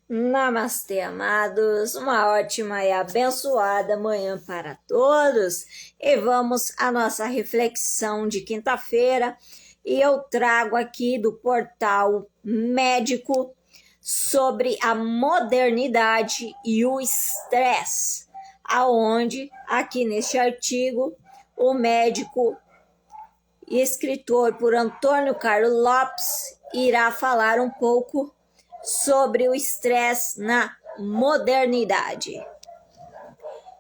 Namastê, amados, uma ótima e abençoada manhã para todos e vamos à nossa reflexão de quinta-feira e eu trago aqui do portal médico sobre a modernidade e o estresse, aonde aqui neste artigo o médico e escritor por Antônio Carlos Lopes irá falar um pouco sobre o estresse na modernidade.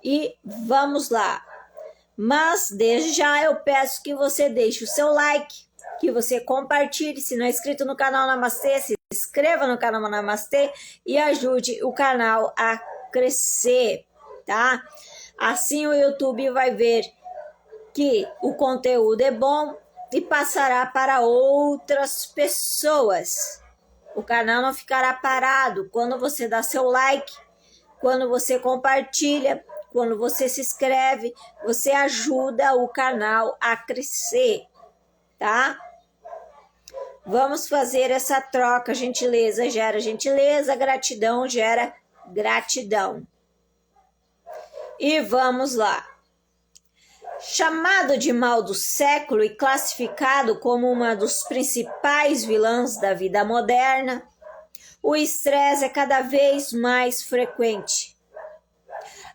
E vamos lá. Mas desde já eu peço que você deixe o seu like, que você compartilhe, se não é inscrito no canal Namastê, se inscreva no canal Namastê e ajude o canal a crescer, tá? Assim o YouTube vai ver que o conteúdo é bom e passará para outras pessoas. O canal não ficará parado quando você dá seu like, quando você compartilha, quando você se inscreve, você ajuda o canal a crescer, tá? Vamos fazer essa troca, gentileza gera gentileza, gratidão gera gratidão. E vamos lá. Chamado de mal do século e classificado como uma dos principais vilãs da vida moderna, o estresse é cada vez mais frequente.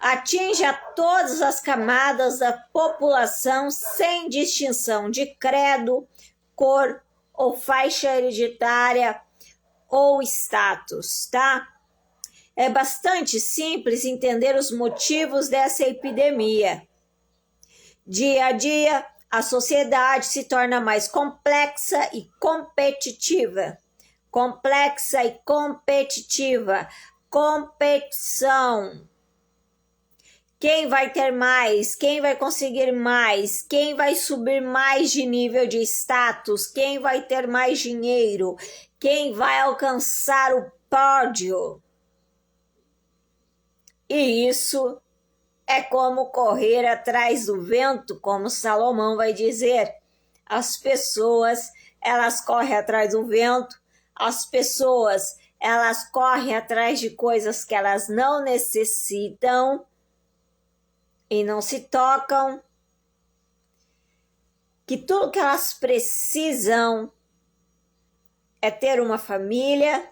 Atinge a todas as camadas da população sem distinção de credo, cor ou faixa hereditária ou status, tá? É bastante simples entender os motivos dessa epidemia. Dia a dia, a sociedade se torna mais complexa e competitiva. Complexa e competitiva. Competição. Quem vai ter mais? Quem vai conseguir mais? Quem vai subir mais de nível de status? Quem vai ter mais dinheiro? Quem vai alcançar o pódio? E isso é como correr atrás do vento, como Salomão vai dizer. As pessoas, elas correm atrás do vento, as pessoas, elas correm atrás de coisas que elas não necessitam e não se tocam, que tudo que elas precisam é ter uma família,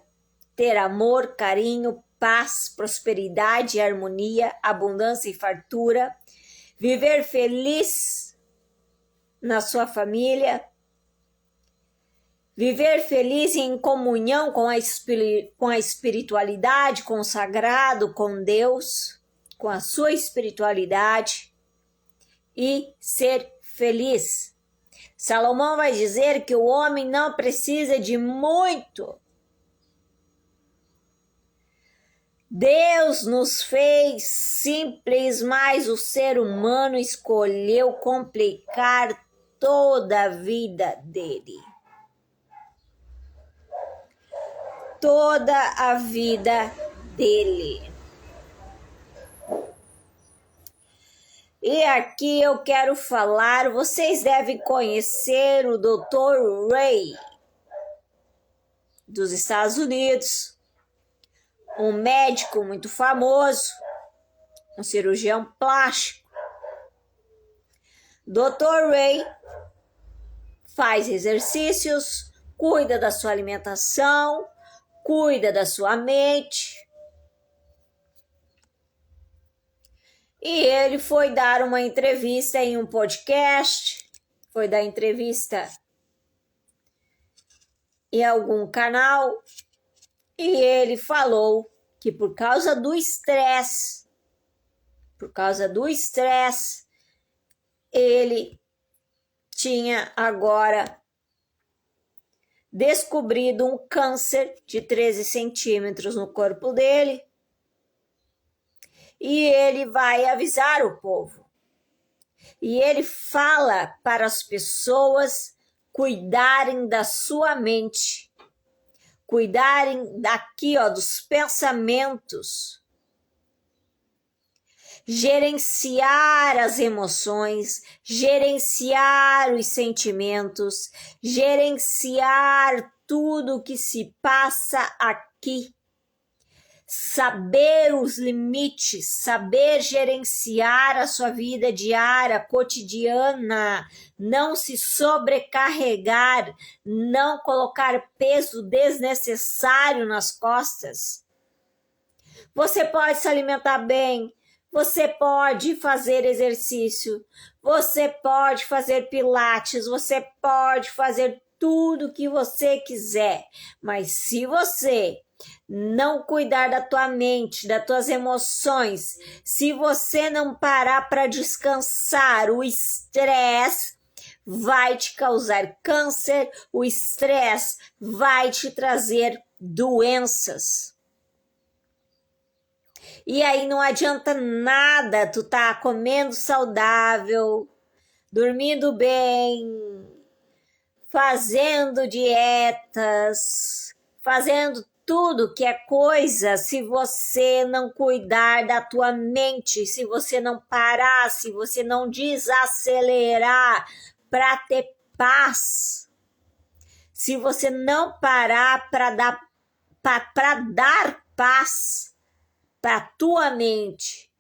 ter amor, carinho, paz, prosperidade, harmonia, abundância e fartura, viver feliz na sua família, viver feliz em comunhão com a espiritualidade, com o sagrado, com Deus, com a sua espiritualidade e ser feliz. Salomão vai dizer que o homem não precisa de muito. Deus nos fez simples, mas o ser humano escolheu complicar toda a vida dele. Toda a vida dele. E aqui eu quero falar, vocês devem conhecer o Dr. Ray, dos Estados Unidos. Um médico muito famoso, um cirurgião plástico. Dr. Ray faz exercícios, cuida da sua alimentação, cuida da sua mente. E ele foi dar uma entrevista em um podcast, foi dar entrevista em algum canal. E ele falou que por causa do estresse, ele tinha agora descobrido um câncer de 13 centímetros no corpo dele. E ele vai avisar o povo. E ele fala para as pessoas cuidarem da sua mente. Cuidarem daqui, dos pensamentos, gerenciar as emoções, gerenciar os sentimentos, gerenciar tudo que se passa aqui. saber os limites, saber gerenciar a sua vida diária, cotidiana, não se sobrecarregar, não colocar peso desnecessário nas costas. Você pode se alimentar bem, você pode fazer exercício, você pode fazer pilates, você pode fazer tudo que você quiser, mas se você não cuidar da tua mente, das tuas emoções, se você não parar para descansar, o estresse vai te causar câncer, o estresse vai te trazer doenças. E aí não adianta nada tu tá comendo saudável, dormindo bem, fazendo dietas, fazendo tudo que é coisa, se você não cuidar da tua mente, se você não parar, se você não desacelerar para ter paz, se você não parar para dar paz para tua mente,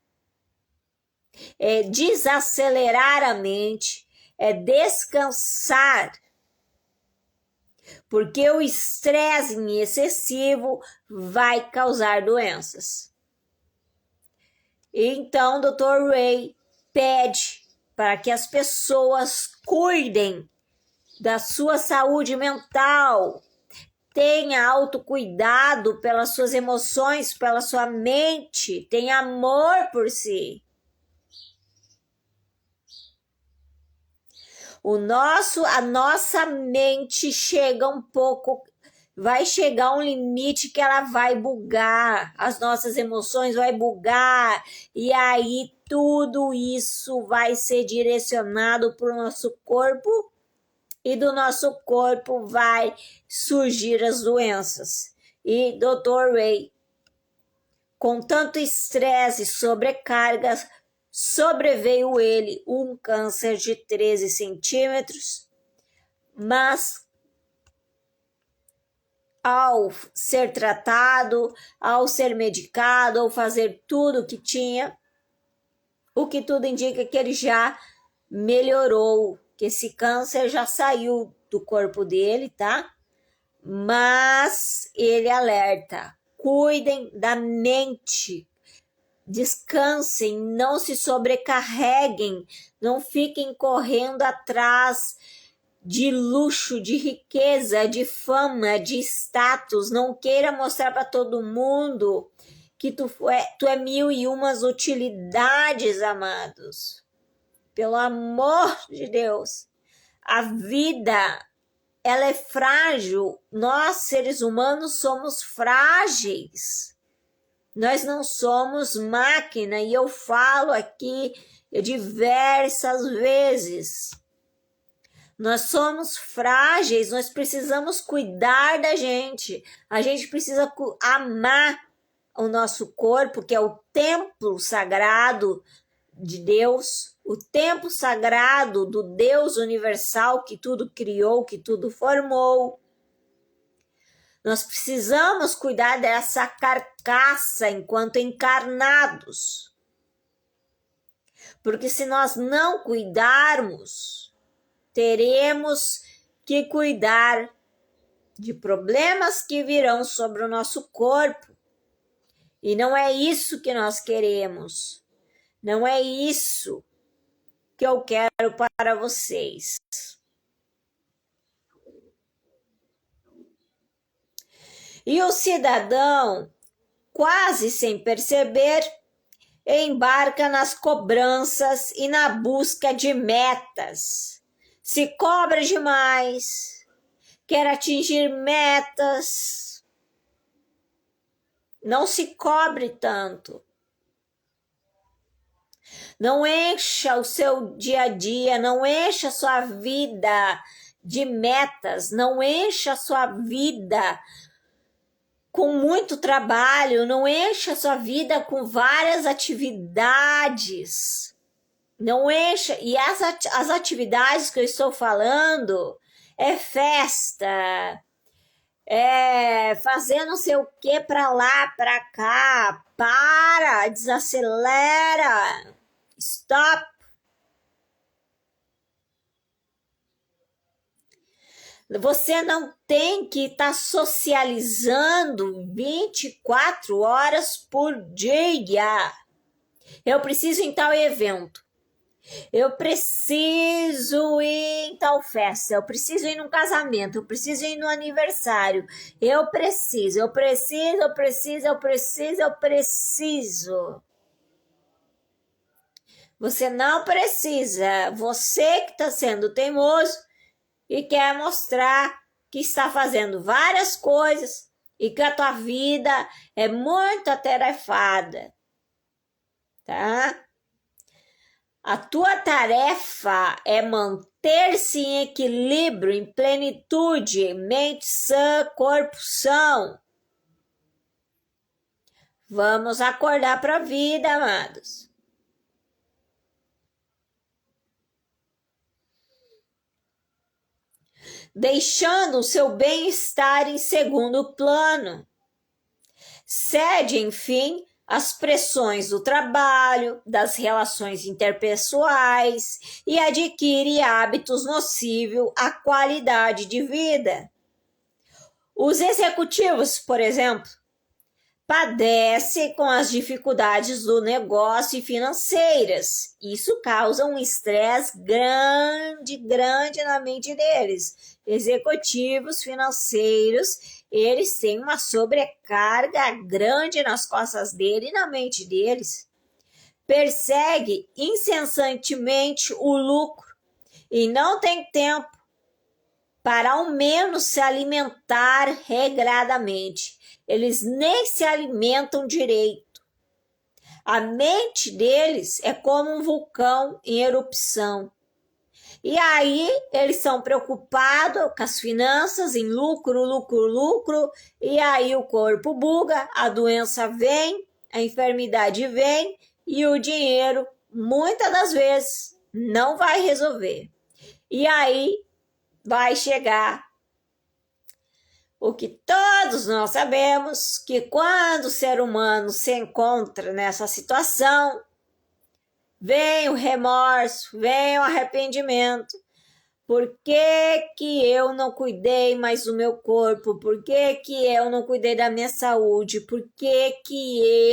é desacelerar a mente, é descansar, porque o estresse excessivo vai causar doenças. Então, o Dr. Ray pede para que as pessoas cuidem da sua saúde mental, tenha autocuidado pelas suas emoções, pela sua mente, tenha amor por si. A nossa mente vai chegar a um limite que ela vai bugar, as nossas emoções vai bugar, e aí tudo isso vai ser direcionado para o nosso corpo, e do nosso corpo vai surgir as doenças. E Dr. Ray, com tanto estresse e sobrecarga, sobreveio ele um câncer de 13 centímetros, mas ao ser tratado, ao ser medicado, ao fazer tudo o que tinha, o que tudo indica que ele já melhorou, que esse câncer já saiu do corpo dele, tá? Mas ele alerta, cuidem da mente, descansem, não se sobrecarreguem, não fiquem correndo atrás de luxo, de riqueza, de fama, de status, não queira mostrar para todo mundo que tu é mil e umas utilidades, amados. Pelo amor de Deus, a vida, ela é frágil, nós seres humanos somos frágeis, nós não somos máquina, e eu falo aqui diversas vezes, nós somos frágeis, nós precisamos cuidar da gente, a gente precisa amar o nosso corpo, que é o templo sagrado de Deus, o templo sagrado do Deus universal que tudo criou, que tudo formou. Nós precisamos cuidar dessa carcaça enquanto encarnados. Porque se nós não cuidarmos, teremos que cuidar de problemas que virão sobre o nosso corpo. E não é isso que nós queremos. Não é isso que eu quero para vocês. E o cidadão, quase sem perceber, embarca nas cobranças e na busca de metas. Se cobra demais, quer atingir metas. Não se cobre tanto. Não encha o seu dia a dia, não encha a sua vida de metas, não encha a sua vida com muito trabalho, não encha a sua vida com várias atividades. Não encha, e as atividades que eu estou falando é festa, fazer não sei o que para lá, para cá. Para, desacelera. Stop. Você não tem que estar socializando 24 horas por dia. Eu preciso ir em tal evento. Eu preciso ir em tal festa. Eu preciso ir num casamento. Eu preciso ir no aniversário. Eu preciso. Você não precisa. Você que está sendo teimoso e quer mostrar que está fazendo várias coisas e que a tua vida é muito atarefada, tá? A tua tarefa é manter-se em equilíbrio, em plenitude, mente sã, corpo são. Vamos acordar para a vida, amados. Deixando o seu bem-estar em segundo plano. Cede, enfim, às pressões do trabalho, das relações interpessoais e adquire hábitos nocivos à qualidade de vida. Os executivos, por exemplo, padecem com as dificuldades do negócio e financeiras. Isso causa um estresse grande na mente deles. Executivos financeiros, eles têm uma sobrecarga grande nas costas dele e na mente deles. Persegue incessantemente o lucro e não tem tempo para ao menos se alimentar regradamente. Eles nem se alimentam direito. A mente deles é como um vulcão em erupção. E aí eles são preocupados com as finanças, em lucro, e aí o corpo buga, a doença vem, a enfermidade vem e o dinheiro, muitas das vezes, não vai resolver. E aí vai chegar o que todos nós sabemos, que quando o ser humano se encontra nessa situação, vem o remorso, vem o arrependimento. Por que eu não cuidei mais do meu corpo? Por que eu não cuidei da minha saúde? Por que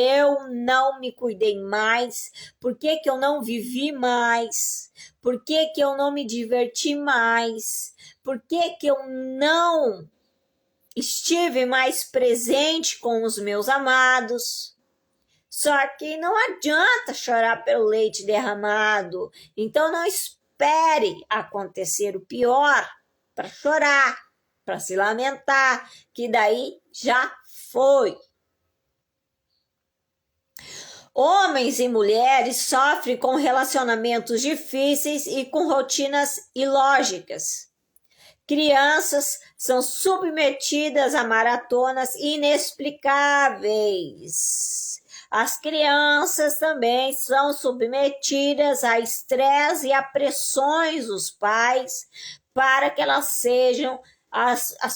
eu não me cuidei mais? Por que eu não vivi mais? Por que eu não me diverti mais? Por que eu não estive mais presente com os meus amados? Só que não adianta chorar pelo leite derramado. Então não espere acontecer o pior para chorar, para se lamentar, que daí já foi. Homens e mulheres sofrem com relacionamentos difíceis e com rotinas ilógicas. Crianças são submetidas a maratonas inexplicáveis. As crianças também são submetidas a estresse e a pressões dos pais para que elas sejam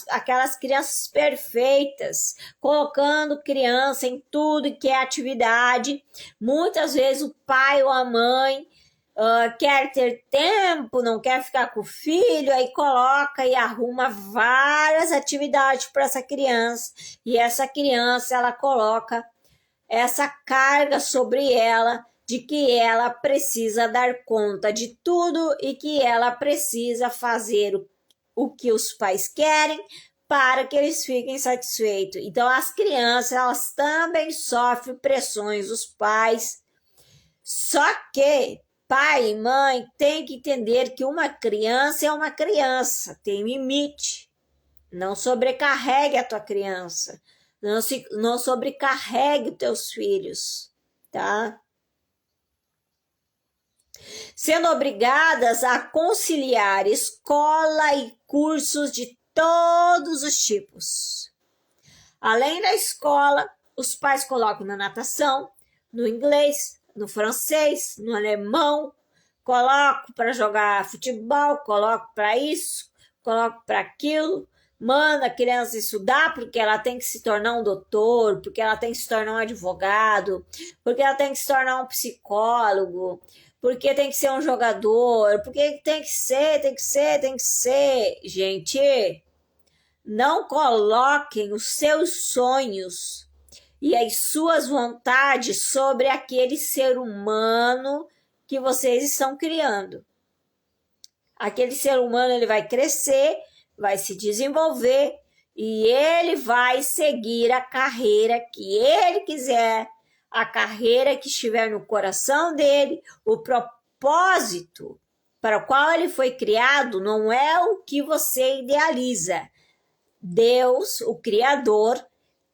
aquelas crianças perfeitas, colocando criança em tudo que é atividade. Muitas vezes o pai ou a mãe quer ter tempo, não quer ficar com o filho, aí coloca e arruma várias atividades para essa criança, e essa criança ela coloca essa carga sobre ela de que ela precisa dar conta de tudo e que ela precisa fazer o que os pais querem para que eles fiquem satisfeitos. Então as crianças elas também sofrem pressões dos pais, só que pai e mãe têm que entender que uma criança é uma criança, tem limite. Não sobrecarregue a tua criança. Não sobrecarregue os teus filhos, tá? Sendo obrigadas a conciliar escola e cursos de todos os tipos. Além da escola, os pais colocam na natação, no inglês, no francês, no alemão, colocam para jogar futebol, colocam para isso, colocam para aquilo, manda a criança estudar porque ela tem que se tornar um doutor, porque ela tem que se tornar um advogado, porque ela tem que se tornar um psicólogo, porque tem que ser um jogador, porque tem que ser, tem que ser, tem que ser. Gente, não coloquem os seus sonhos e as suas vontades sobre aquele ser humano que vocês estão criando. Aquele ser humano, ele vai crescer, vai se desenvolver e ele vai seguir a carreira que ele quiser, a carreira que estiver no coração dele, o propósito para o qual ele foi criado não é o que você idealiza. Deus, o Criador,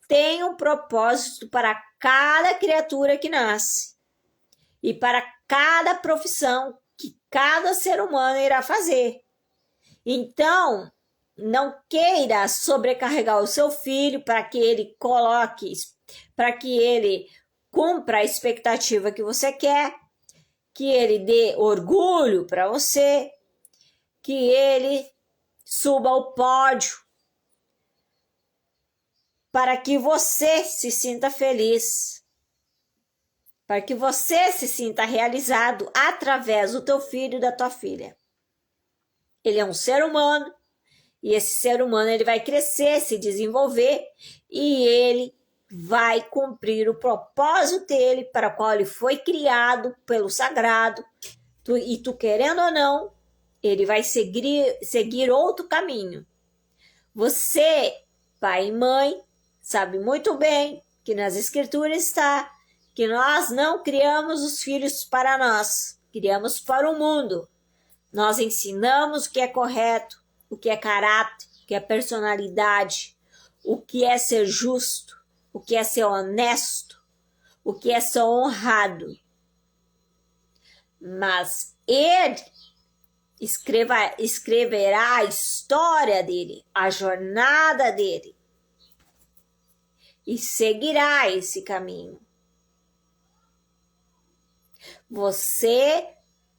tem um propósito para cada criatura que nasce e para cada profissão que cada ser humano irá fazer. Então, não queira sobrecarregar o seu filho para que ele coloque, para que ele cumpra a expectativa que você quer, que ele dê orgulho para você, que ele suba ao pódio, para que você se sinta feliz, para que você se sinta realizado através do teu filho e da tua filha. Ele é um ser humano e esse ser humano ele vai crescer, se desenvolver e ele vai cumprir o propósito dele para o qual ele foi criado pelo sagrado. E tu querendo ou não, ele vai seguir outro caminho. Você, pai e mãe, sabe muito bem que nas escrituras está que nós não criamos os filhos para nós, criamos para o mundo. Nós ensinamos o que é correto, o que é caráter, o que é personalidade, o que é ser justo, o que é ser honesto, o que é ser honrado. Mas ele escreverá a história dele, a jornada dele, e seguirá esse caminho. Você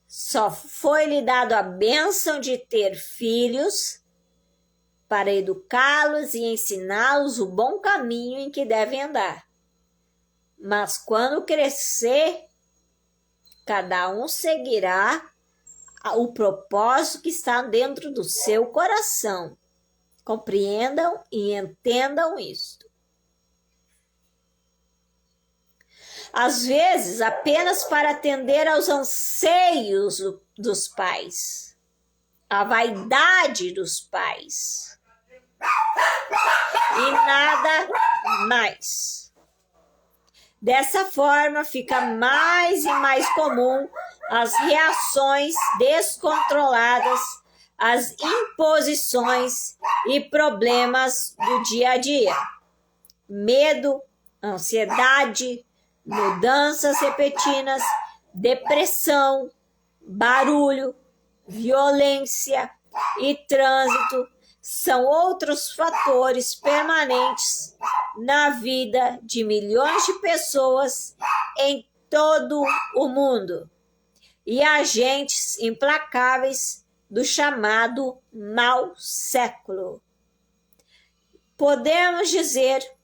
só foi lhe dado a bênção de ter filhos para educá-los e ensiná-los o bom caminho em que devem andar. Mas quando crescer, cada um seguirá o propósito que está dentro do seu coração. Compreendam e entendam isto. Às vezes, apenas para atender aos anseios dos pais, a vaidade dos pais, e nada mais. Dessa forma, fica mais e mais comum as reações descontroladas, as imposições e problemas do dia a dia. Medo, ansiedade, mudanças repentinas, depressão, barulho, violência e trânsito são outros fatores permanentes na vida de milhões de pessoas em todo o mundo e agentes implacáveis do chamado mau século. Podemos dizer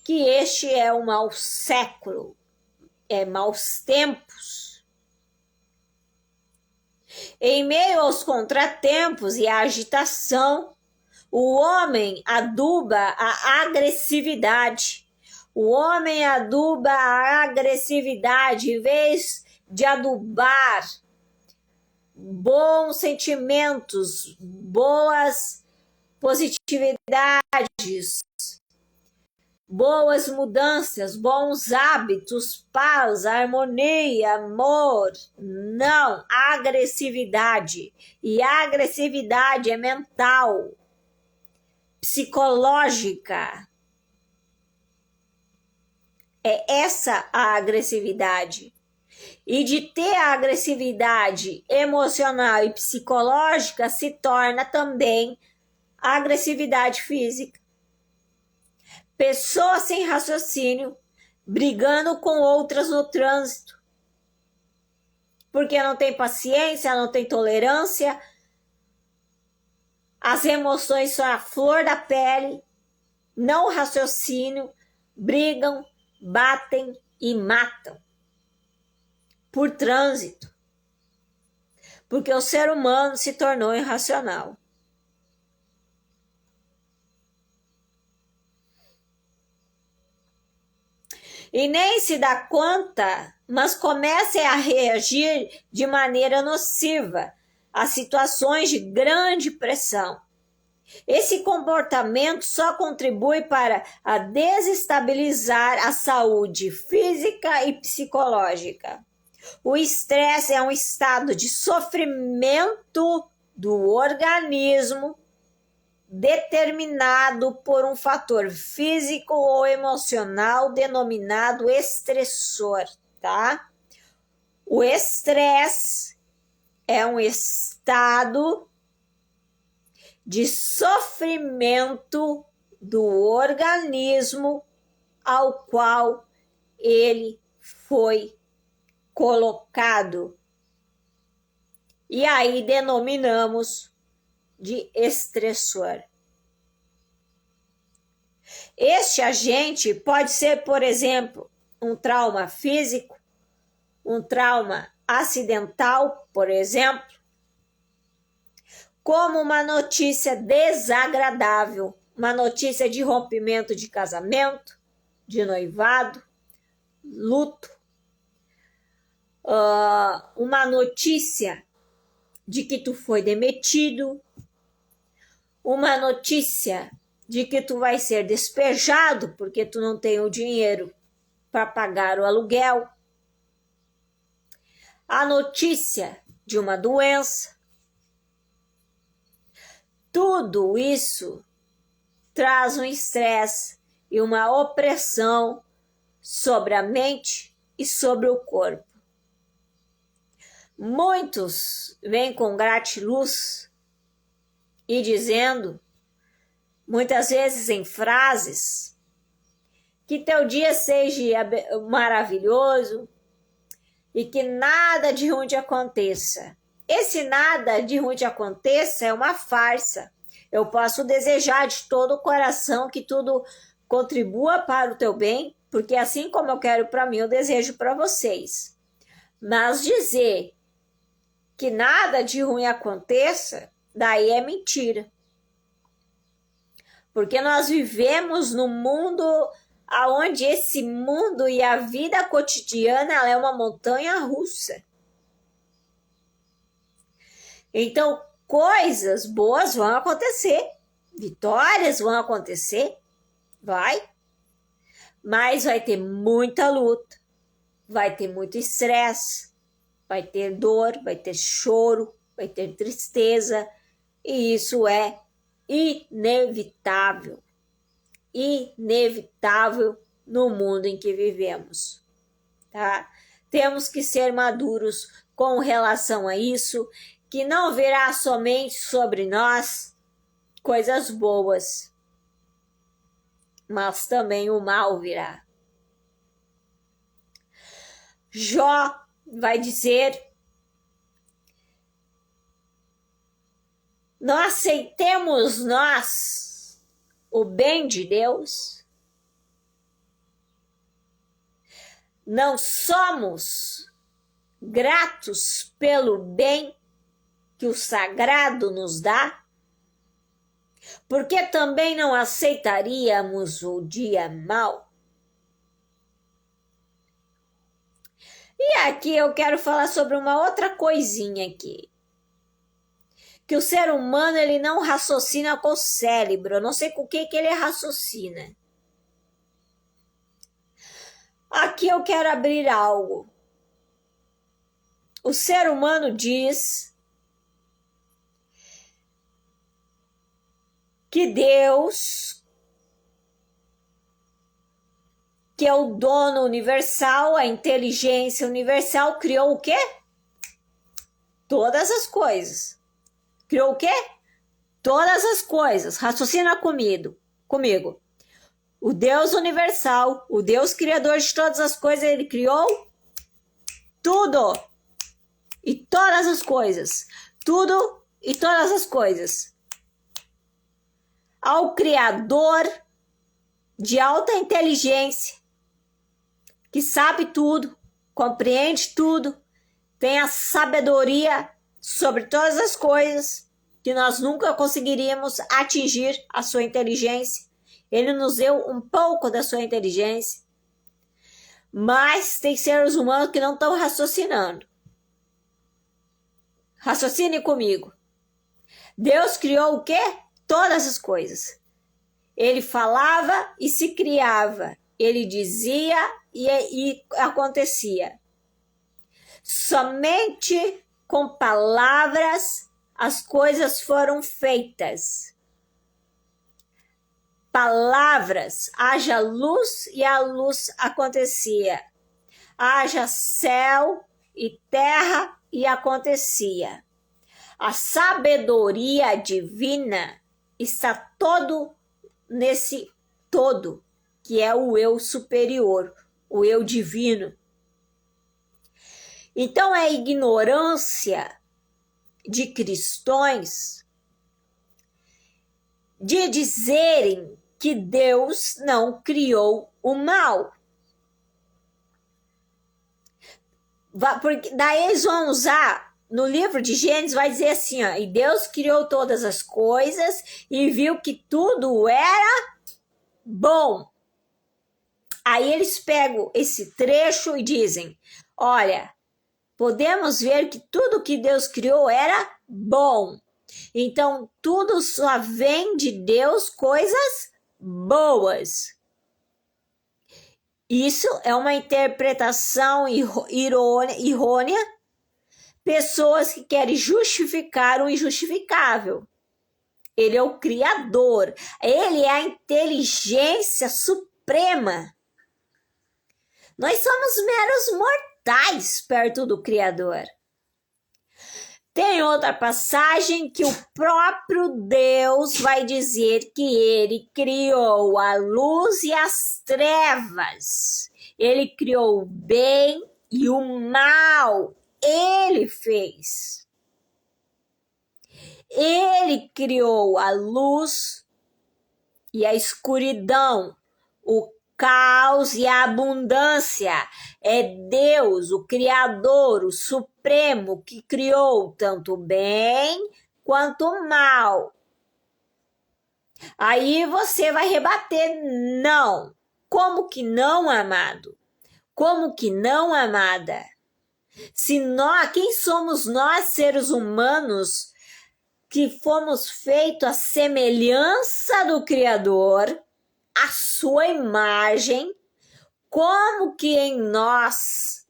que este é o mau século, maus tempos. Em meio aos contratempos e à agitação, o homem aduba a agressividade. O homem aduba a agressividade em vez de adubar bons sentimentos, boas positividades, boas mudanças, bons hábitos, paz, harmonia, amor. Não, agressividade. E a agressividade é mental, psicológica. É essa a agressividade. E de ter a agressividade emocional e psicológica se torna também a agressividade física. Pessoas sem raciocínio, brigando com outras no trânsito, porque não tem paciência, não tem tolerância, as emoções são a flor da pele, não raciocínio, brigam, batem e matam por trânsito, porque o ser humano se tornou irracional. E nem se dá conta, mas começa a reagir de maneira nociva a situações de grande pressão. Esse comportamento só contribui para a desestabilizar a saúde física e psicológica. O estresse é um estado de sofrimento do organismo determinado por um fator físico ou emocional denominado estressor, tá? O estresse é um estado de sofrimento do organismo ao qual ele foi colocado. E aí denominamos de estressor. Este agente pode ser, por exemplo, um trauma físico, um trauma acidental, por exemplo, como uma notícia desagradável, uma notícia de rompimento de casamento, de noivado, luto, uma notícia de que tu foi demitido, uma notícia de que tu vai ser despejado porque tu não tem o dinheiro para pagar o aluguel, a notícia de uma doença. Tudo isso traz um estresse e uma opressão sobre a mente e sobre o corpo. Muitos vêm com gratiluz e dizendo, muitas vezes em frases, que teu dia seja maravilhoso e que nada de ruim te aconteça. Esse nada de ruim te aconteça é uma farsa. Eu posso desejar de todo o coração que tudo contribua para o teu bem, porque assim como eu quero para mim, eu desejo para vocês. Mas dizer que nada de ruim aconteça, daí é mentira. Porque nós vivemos num mundo onde esse mundo e a vida cotidiana ela é uma montanha russa. Então, coisas boas vão acontecer, vitórias vão acontecer, mas vai ter muita luta, vai ter muito estresse, vai ter dor, vai ter choro, vai ter tristeza, e isso é inevitável no mundo em que vivemos, tá? Temos que ser maduros com relação a isso, que não virá somente sobre nós coisas boas, mas também o mal virá. Jó vai dizer: não aceitemos nós o bem de Deus? Não somos gratos pelo bem que o sagrado nos dá? Porque também não aceitaríamos o dia mau? E aqui eu quero falar sobre uma outra coisinha aqui. Que o ser humano ele não raciocina com o cérebro. Eu não sei com o que ele raciocina. Aqui eu quero abrir algo. O ser humano diz que Deus, que é o dono universal, a inteligência universal, criou o quê? Todas as coisas. Criou o quê? Todas as coisas. Raciocina comigo. O Deus universal, o Deus criador de todas as coisas, ele criou tudo. E todas as coisas. Tudo e todas as coisas. ao Criador de alta inteligência, que sabe tudo, compreende tudo, tem a sabedoria sobre todas as coisas, que nós nunca conseguiríamos atingir a sua inteligência. Ele nos deu um pouco da sua inteligência, mas tem seres humanos que não estão raciocinando. Raciocine comigo. Deus criou o quê? Todas as coisas. Ele falava e se criava. Ele dizia e acontecia. Somente com palavras as coisas foram feitas. Palavras, haja luz e a luz acontecia. Haja céu e terra e acontecia. A sabedoria divina está todo nesse todo, que é o eu superior, o eu divino. Então é ignorância de cristãos de dizerem que Deus não criou o mal. Porque daí eles vão usar, no livro de Gênesis vai dizer assim, ó, e Deus criou todas as coisas e viu que tudo era bom. Aí eles pegam esse trecho e dizem, olha, podemos ver que tudo que Deus criou era bom. Então, tudo só vem de Deus, coisas boas. Isso é uma interpretação errônea. Pessoas que querem justificar o injustificável. Ele é o Criador. Ele é a inteligência suprema. Nós somos meros mortais perto do Criador. Tem outra passagem que o próprio Deus vai dizer que ele criou a luz e as trevas. Ele criou o bem e o mal. Ele fez. Ele criou a luz e a escuridão, o caos e a abundância. É Deus, o Criador, o Supremo, que criou tanto o bem quanto o mal. Aí você vai rebater, não. Como que não, amado? Como que não, amada? Se nós, quem somos nós, seres humanos, que fomos feitos à semelhança do Criador, a sua imagem, como que em nós,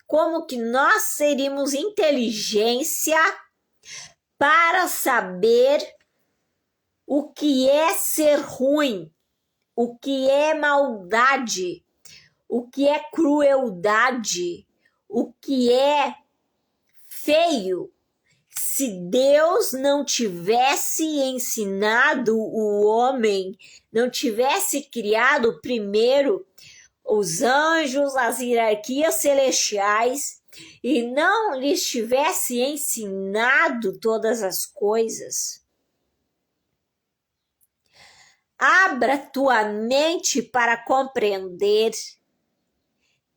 como que nós seríamos inteligência para saber o que é ser ruim, o que é maldade, o que é crueldade, o que é feio, se Deus não tivesse ensinado o homem, não tivesse criado primeiro os anjos, as hierarquias celestiais, e não lhes tivesse ensinado todas as coisas. Abra tua mente para compreender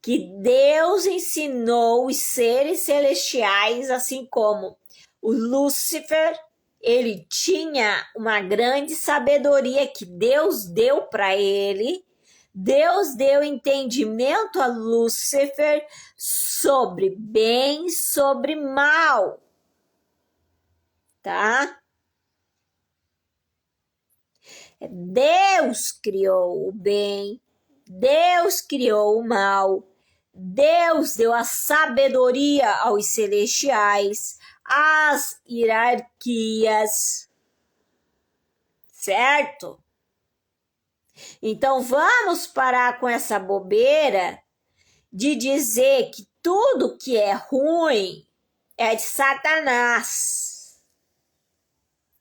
que Deus ensinou os seres celestiais, assim como o Lúcifer, ele tinha uma grande sabedoria que Deus deu para ele. Deus deu entendimento a Lúcifer sobre bem e sobre mal. Tá? Deus criou o bem, Deus criou o mal, Deus deu a sabedoria aos celestiais, às hierarquias, certo? Então vamos parar com essa bobeira de dizer que tudo que é ruim é de Satanás,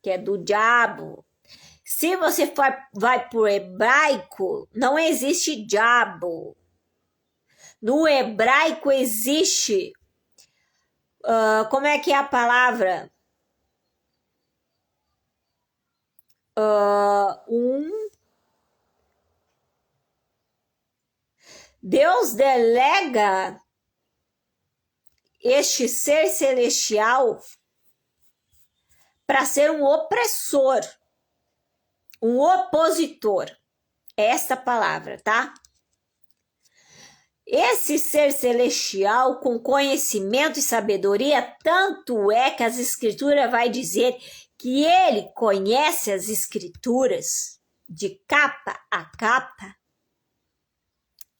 que é do diabo. Se você vai para o hebraico, não existe diabo. No hebraico existe, como é que é a palavra? Deus delega este ser celestial para ser um opressor, um opositor. É essa palavra, tá? Esse ser celestial com conhecimento e sabedoria, tanto é que as escrituras vai dizer que ele conhece as escrituras de capa a capa.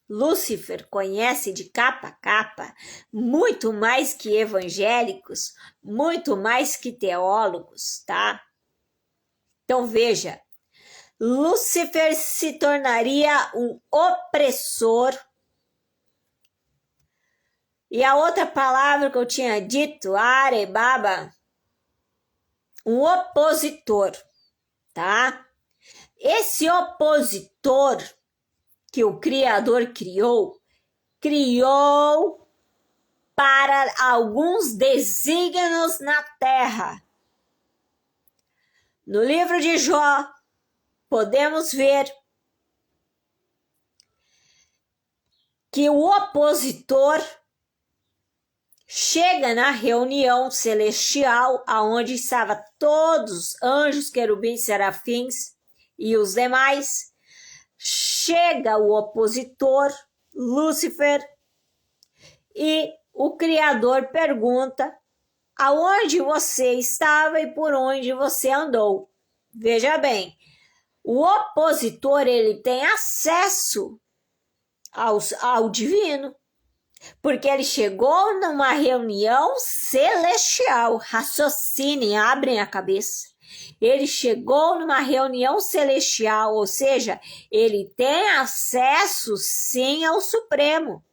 Lúcifer conhece de capa a capa muito mais que evangélicos, muito mais que teólogos, tá? Então veja, Lúcifer se tornaria um opressor. E a outra palavra que eu tinha dito, Arebaba, um opositor, tá? Esse opositor que o Criador criou para alguns desígnios na terra. No livro de Jó, podemos ver que o opositor chega na reunião celestial, aonde estavam todos os anjos, querubins, serafins e os demais. Chega o opositor, Lúcifer, e o Criador pergunta aonde você estava e por onde você andou. Veja bem, o opositor ele tem acesso ao divino, porque ele chegou numa reunião celestial. Raciocinem, abrem a cabeça. Ele chegou numa reunião celestial, ou seja, ele tem acesso sim ao Supremo.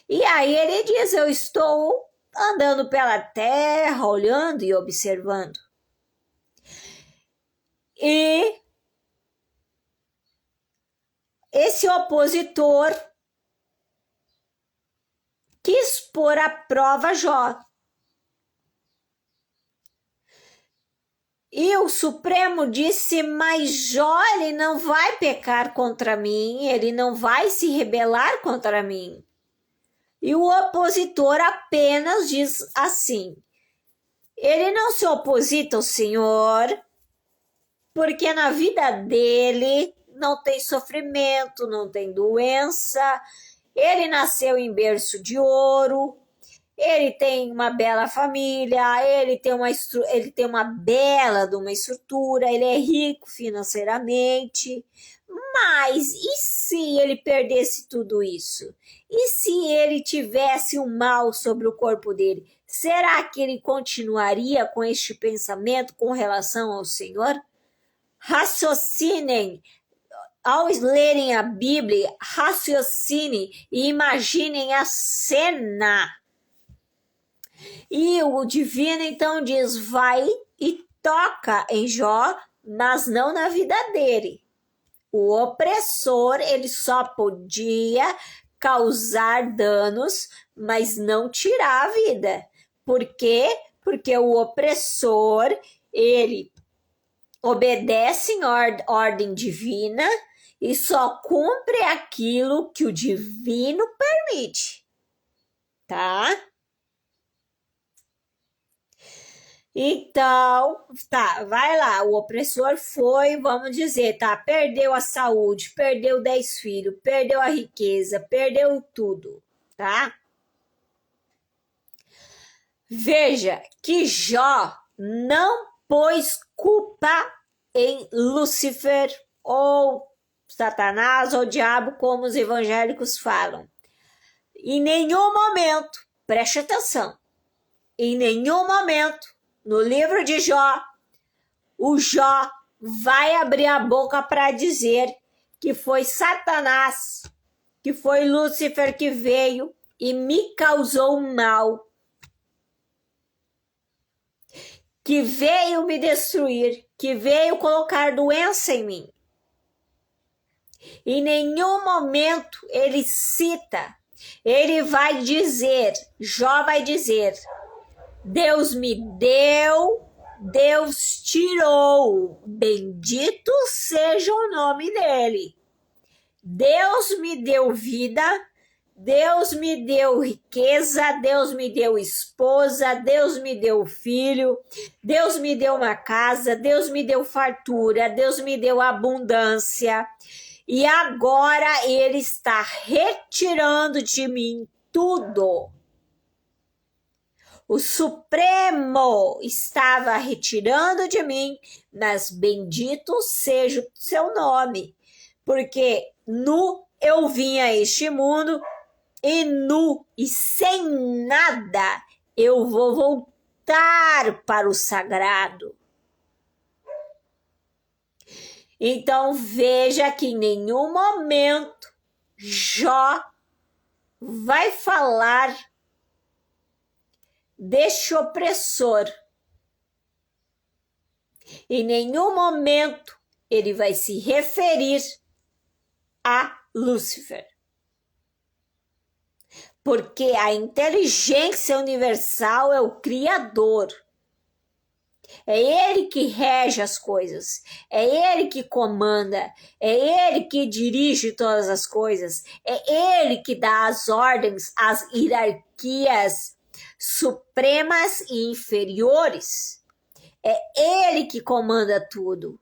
E aí ele diz, eu estou andando pela terra, olhando e observando. E esse opositor quis pôr à prova Jó. E o Supremo disse, mas Jó, ele não vai pecar contra mim, ele não vai se rebelar contra mim. E o opositor apenas diz assim, ele não se oposita ao Senhor, porque na vida dele não tem sofrimento, não tem doença, ele nasceu em berço de ouro, ele tem uma bela família, ele tem uma bela de uma estrutura, ele é rico financeiramente, mas e se ele perdesse tudo isso? E se ele tivesse um mal sobre o corpo dele? Será que ele continuaria com este pensamento com relação ao Senhor? Raciocinem. Ao lerem a Bíblia, raciocinem e imaginem a cena. E o divino então diz, vai e toca em Jó, mas não na vida dele. O opressor, ele só podia causar danos, mas não tirar a vida. Por quê? Porque o opressor, ele obedece em ordem divina e só cumpre aquilo que o divino permite, tá? Então, tá, vai lá, o opressor foi, vamos dizer, tá, perdeu a saúde, perdeu 10 filhos, perdeu a riqueza, perdeu tudo, tá? Veja que Jó não pôs culpa em Lúcifer ou Satanás ou diabo, como os evangélicos falam. Em nenhum momento, preste atenção, em nenhum momento, no livro de Jó, o Jó vai abrir a boca para dizer que foi Satanás, que foi Lúcifer que veio e me causou mal, que veio me destruir, que veio colocar doença em mim. Em nenhum momento ele cita, ele vai dizer, Jó vai dizer, Deus me deu, Deus tirou, bendito seja o nome dele. Deus me deu vida, Deus me deu riqueza, Deus me deu esposa, Deus me deu filho, Deus me deu uma casa, Deus me deu fartura, Deus me deu abundância. E agora Ele está retirando de mim tudo. O Supremo estava retirando de mim, mas bendito seja o seu nome, porque nu eu vim a este mundo e nu e sem nada eu vou voltar para o sagrado. Então veja que em nenhum momento Jó vai falar deste opressor. Em nenhum momento ele vai se referir a Lúcifer. Porque a inteligência universal é o Criador. É Ele que rege as coisas, é Ele que comanda, é Ele que dirige todas as coisas, é Ele que dá as ordens às hierarquias supremas e inferiores. É Ele que comanda tudo.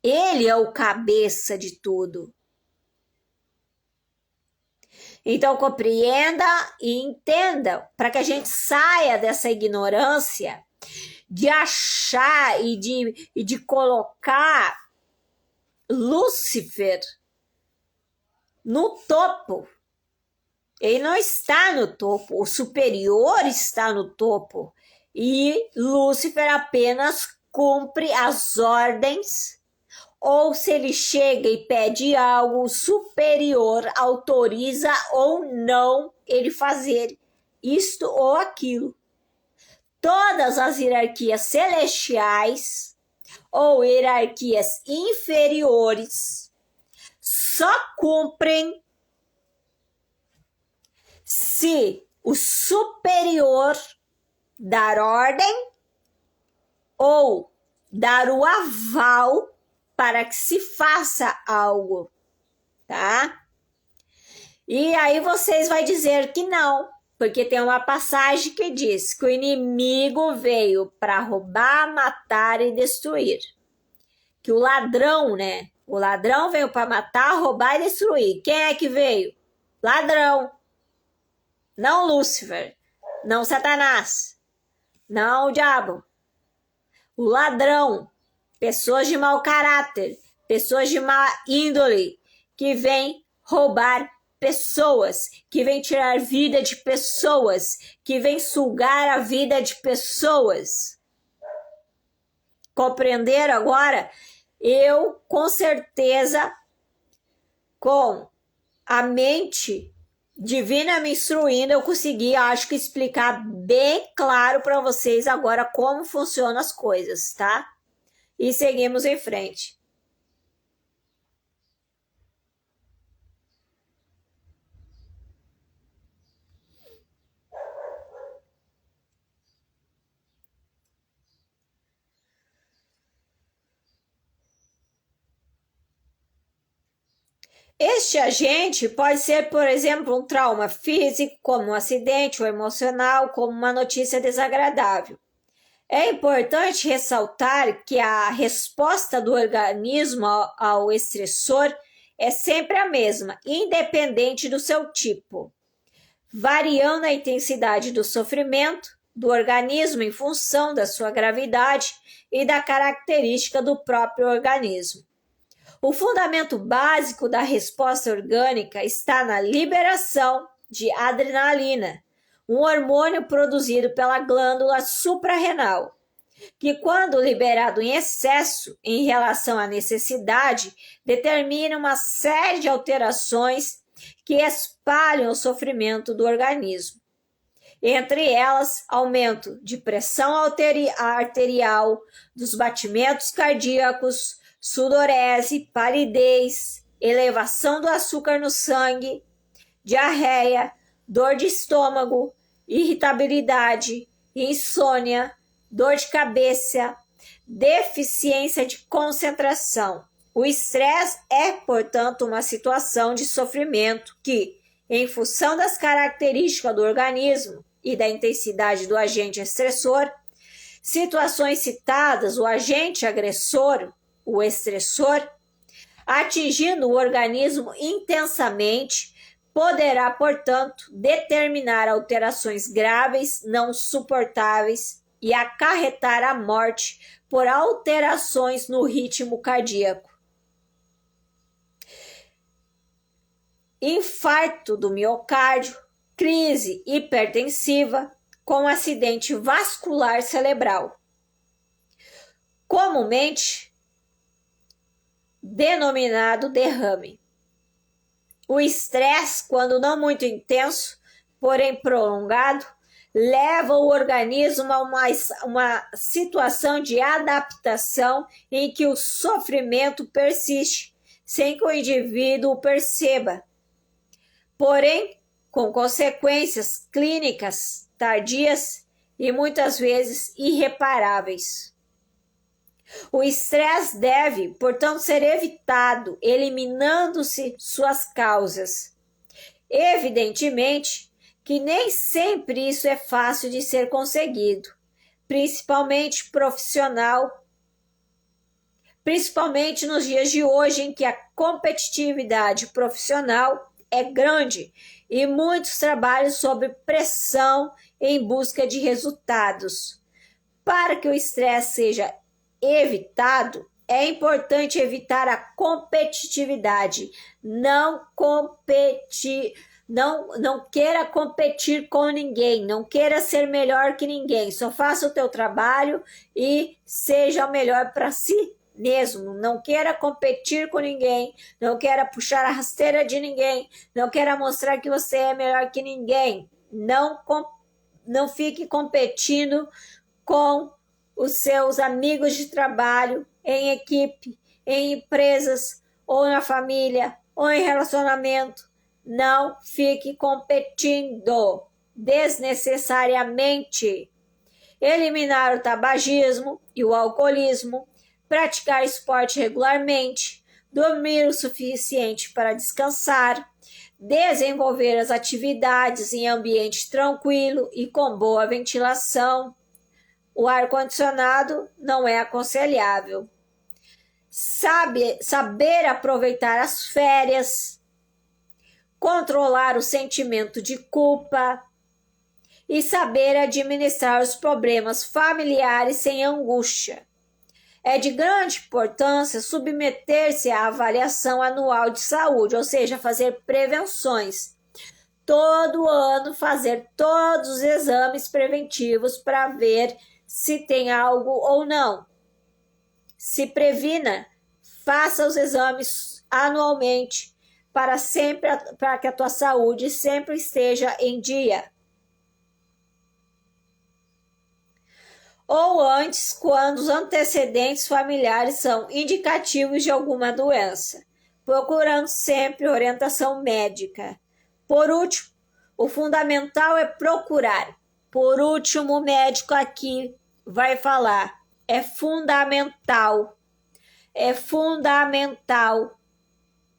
Ele é o cabeça de tudo. Então compreenda e entenda, para que a gente saia dessa ignorância de achar e de colocar Lúcifer no topo. Ele não está no topo, o superior está no topo. E Lúcifer apenas cumpre as ordens, ou se ele chega e pede algo, o superior autoriza ou não ele fazer isto ou aquilo. Todas as hierarquias celestiais ou hierarquias inferiores só cumprem se o superior dar ordem ou dar o aval para que se faça algo, tá? E aí vocês vão dizer que não, porque tem uma passagem que diz que o inimigo veio para roubar, matar e destruir. Que o ladrão, né? O ladrão veio para matar, roubar e destruir. Quem é que veio? Ladrão. Não Lúcifer. Não Satanás. Não o diabo. O ladrão. Pessoas de mau caráter. Pessoas de má índole. Que vêm roubar pessoas, que vem tirar vida de pessoas, que vem sugar a vida de pessoas. Compreenderam agora? Eu, com certeza, com a mente divina me instruindo, eu consegui, acho que, explicar bem claro para vocês agora como funcionam as coisas, tá? E seguimos em frente. Este agente pode ser, por exemplo, um trauma físico, como um acidente, ou emocional, como uma notícia desagradável. É importante ressaltar que a resposta do organismo ao estressor é sempre a mesma, independente do seu tipo, variando a intensidade do sofrimento do organismo em função da sua gravidade e da característica do próprio organismo. O fundamento básico da resposta orgânica está na liberação de adrenalina, um hormônio produzido pela glândula suprarrenal, que, quando liberado em excesso em relação à necessidade, determina uma série de alterações que espalham o sofrimento do organismo. Entre elas, aumento de pressão arterial, dos batimentos cardíacos, sudorese, palidez, elevação do açúcar no sangue, diarreia, dor de estômago, irritabilidade, insônia, dor de cabeça, deficiência de concentração. O estresse é, portanto, uma situação de sofrimento que, em função das características do organismo e da intensidade do agente estressor, situações citadas, o agente agressor, o estressor, atingindo o organismo intensamente, poderá, portanto, determinar alterações graves, não suportáveis e acarretar a morte por alterações no ritmo cardíaco. Infarto do miocárdio, crise hipertensiva com acidente vascular cerebral. Comumente denominado derrame. O estresse, quando não muito intenso, porém prolongado, leva o organismo a uma situação de adaptação em que o sofrimento persiste, sem que o indivíduo o perceba. Porém, com consequências clínicas tardias e muitas vezes irreparáveis. O estresse deve, portanto, ser evitado, eliminando-se suas causas. Evidentemente que nem sempre isso é fácil de ser conseguido, principalmente nos dias de hoje em que a competitividade profissional é grande e muitos trabalham sob pressão em busca de resultados. Para que o estresse seja evitado, é importante evitar a competitividade. Não queira competir com ninguém, não queira ser melhor que ninguém. Só faça o teu trabalho e seja o melhor para si mesmo. Não queira competir com ninguém, não queira puxar a rasteira de ninguém, não queira mostrar que você é melhor que ninguém. Não fique competindo com os seus amigos de trabalho, em equipe, em empresas, ou na família, ou em relacionamento. Não fique competindo desnecessariamente. Eliminar o tabagismo e o alcoolismo, praticar esporte regularmente, dormir o suficiente para descansar, desenvolver as atividades em ambiente tranquilo e com boa ventilação. O ar-condicionado não é aconselhável. Saber aproveitar as férias, controlar o sentimento de culpa e saber administrar os problemas familiares sem angústia. É de grande importância submeter-se à avaliação anual de saúde, ou seja, fazer prevenções. Todo ano fazer todos os exames preventivos para ver se tem algo ou não. Se previna, faça os exames anualmente para que a tua saúde sempre esteja em dia. Ou antes, quando os antecedentes familiares são indicativos de alguma doença, procurando sempre orientação médica. Por último, o fundamental é procurar. Por último, o médico aqui vai falar, é fundamental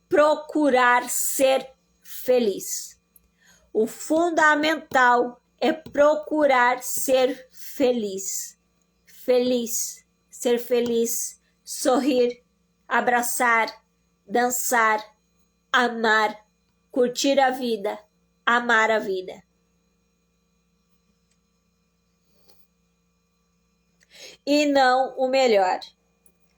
procurar ser feliz. O fundamental é procurar ser feliz. Ser feliz, sorrir, abraçar, dançar, amar, curtir a vida, amar a vida. E não o melhor.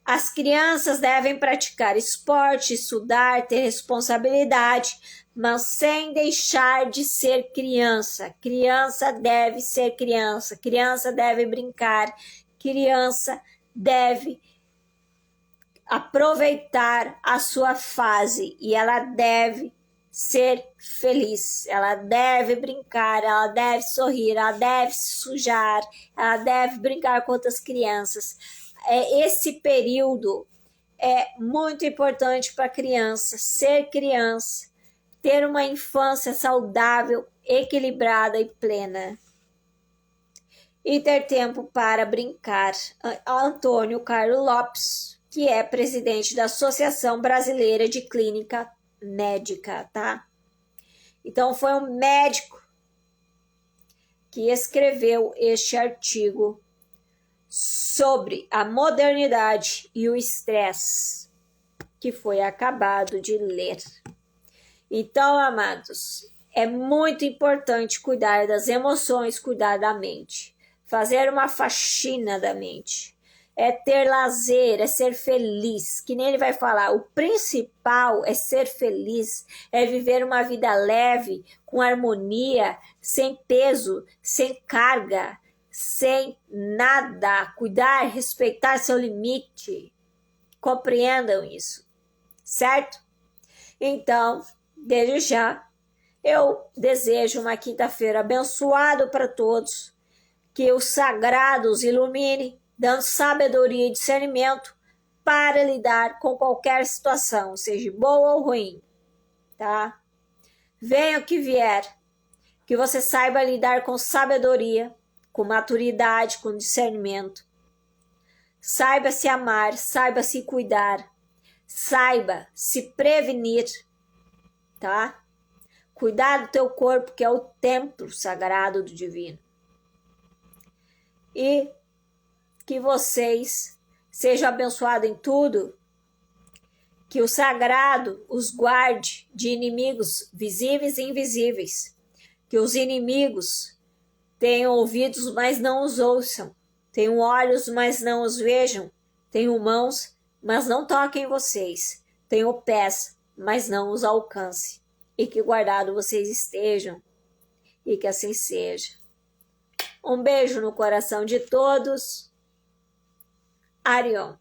As crianças devem praticar esporte, estudar, ter responsabilidade, mas sem deixar de ser criança. Criança deve ser criança, criança deve brincar, criança deve aproveitar a sua fase e ela deve ser feliz, ela deve brincar, ela deve sorrir, ela deve se sujar, ela deve brincar com outras crianças. Esse período é muito importante para a criança, ser criança, ter uma infância saudável, equilibrada e plena. e ter tempo para brincar. Antônio Carlos Lopes, que é presidente da Associação Brasileira de Clínica Médica, tá? Então, foi um médico que escreveu este artigo sobre a modernidade e o estresse, que foi acabado de ler. Então, amados, é muito importante cuidar das emoções, cuidar da mente, fazer uma faxina da mente, é ter lazer, é ser feliz, que nem ele vai falar, o principal é ser feliz, é viver uma vida leve, com harmonia, sem peso, sem carga, sem nada, cuidar, respeitar seu limite. Compreendam isso, certo? Então, desde já, eu desejo uma quinta-feira abençoada para todos, que os sagrados ilumine, dando sabedoria e discernimento para lidar com qualquer situação, seja boa ou ruim, tá? Venha o que vier, que você saiba lidar com sabedoria, com maturidade, com discernimento. Saiba se amar, saiba se cuidar, saiba se prevenir, tá? Cuidar do teu corpo, que é o templo sagrado do divino. E que vocês sejam abençoados em tudo, que o sagrado os guarde de inimigos visíveis e invisíveis, que os inimigos tenham ouvidos, mas não os ouçam, tenham olhos, mas não os vejam, tenham mãos, mas não toquem vocês, tenham pés, mas não os alcance, e que guardado vocês estejam, e que assim seja. Um beijo no coração de todos. Arion.